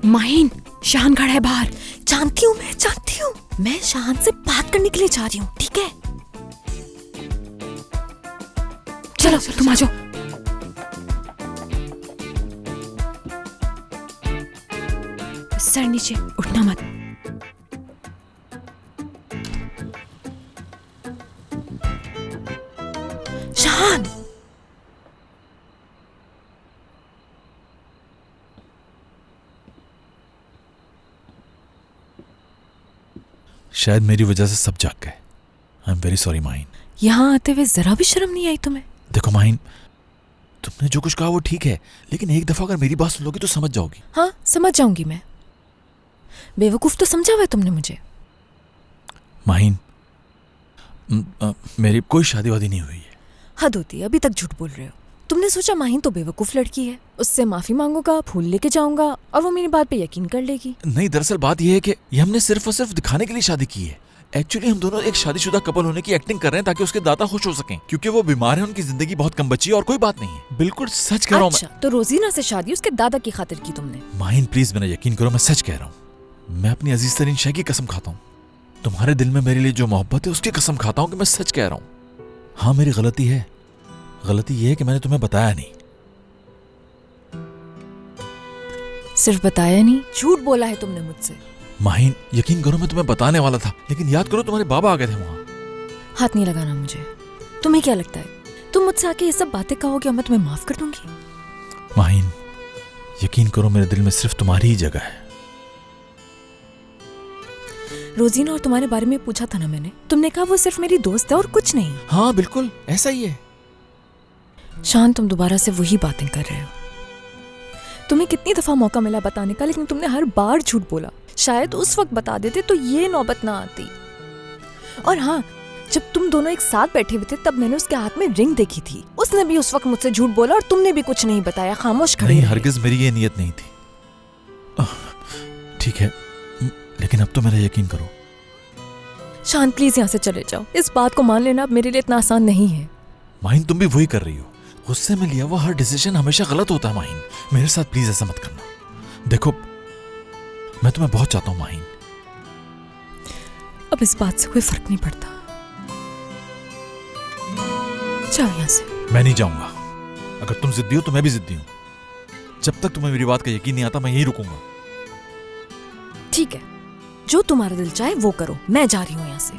माहिन, शान खड़ा है बाहर। जानती हूँ मैं शान से बात करने के लिए जा रही हूँ, ठीक है? चलो तुम आ जाओ। सर नीचे, उठना मत। शान, शायद मेरी वजह से सब जाग गए। I am very sorry Mahin. यहाँ आते हुए जरा भी शर्म नहीं आई तुम्हें? देखो माहिन, तुमने जो कुछ कहा वो ठीक है, लेकिन एक दफा अगर मेरी बात सुन लोगी तो समझ जाओगी। हाँ, समझ जाऊंगी मैं। बेवकूफ तो समझा हुआ है तुमने मुझे। माहिन, मेरी कोई शादी वादी नहीं हुई है। हद होती है, अभी तक झूठ बोल रहे हो। तुमने सोचा माहिन तो बेवकूफ लड़की है, उससे माफी मांगूंगा, फूल लेके जाऊंगा और वो मेरी बात पे यकीन कर लेगी। नहीं, दरअसल बात यह है कि ये हमने सिर्फ और सिर्फ दिखाने के लिए शादी की है। एक्चुअली हम दोनों एक शादीशुदा कपल होने की एक्टिंग कर रहे हैं ताकि उसके दादा खुश हो सकें, क्योंकि वो बीमार है, उनकी जिंदगी बहुत कम बची है और कोई बात नहीं है। बिल्कुल सच कह रहा हूँ अच्छा, तो रोजीना से शादी उसके दादा की खातिर की तुमने? माहिन प्लीज मेरा यकीन करो, मैं सच कह रहा हूँ। मैं अपनी अजीज तरीन शय की कसम खाता हूँ, तुम्हारे दिल में मेरे लिए जो मोहब्बत है उसकी कसम खाता हूँ कि मैं सच कह रहा हूँ। हाँ, मेरी गलती है। गलती यह है कि मैंने तुम्हें बताया नहीं। सिर्फ बताया नहीं, झूठ बोला है तुमने मुझसे। माहिन यकीन करो, मैं तुम्हें बताने वाला था, लेकिन याद करो तुम्हारे बाबा आ गए थे वहां। हाथ नहीं लगाना मुझे। तुम्हें क्या लगता है तुम मुझसे आके ये सब बातें कहोगे और मैं तुम्हें माफ कर दूंगी? माहिन यकीन करो, मेरे दिल में सिर्फ तुम्हारी ही जगह है। रोजीना और तुम्हारे बारे में पूछा था ना मैंने, तुमने कहा वो सिर्फ मेरी दोस्त है और कुछ नहीं। हाँ बिल्कुल ऐसा ही है। शान, तुम दोबारा से वही बातें कर रहे हो। तुम्हें कितनी दफा मौका मिला बताने का, लेकिन तुमने हर बार झूठ बोला। शायद उस वक्त बता देते तो ये नौबत ना आती। और हाँ, जब तुम दोनों एक साथ बैठे हुए थे तब मैंने उसके हाथ में रिंग देखी थी। उसने भी उस वक्त मुझसे झूठ बोला और तुमने भी कुछ नहीं बताया, खामोश खड़े नहीं, रहे। हरगिज मेरी ये नीयत नहीं थी। ठीक है, लेकिन अब तो मेरा यकीन करो। शान प्लीज यहाँ से चले जाओ। इस बात को मान लेना अब मेरे लिए इतना आसान नहीं है। माहिन तुम भी वही कर रही हो। गुस्से में लिया हुआ हर डिसीजन हमेशा गलत होता है माहिन। मेरे साथ प्लीज ऐसा मत करना। देखो मैं तुम्हें बहुत चाहता हूं माहिन। अब इस बात से कोई फर्क नहीं पड़ता। जाओ यहाँ से। मैं नहीं जाऊंगा। अगर तुम जिद्दी हो तो मैं भी जिद्दी हूं। जब तक तुम्हें मेरी बात का यकीन नहीं आता मैं यहीं रुकूंगा। ठीक है, जो तुम्हारा दिल चाहे वो करो। मैं जा रही हूँ यहाँ से।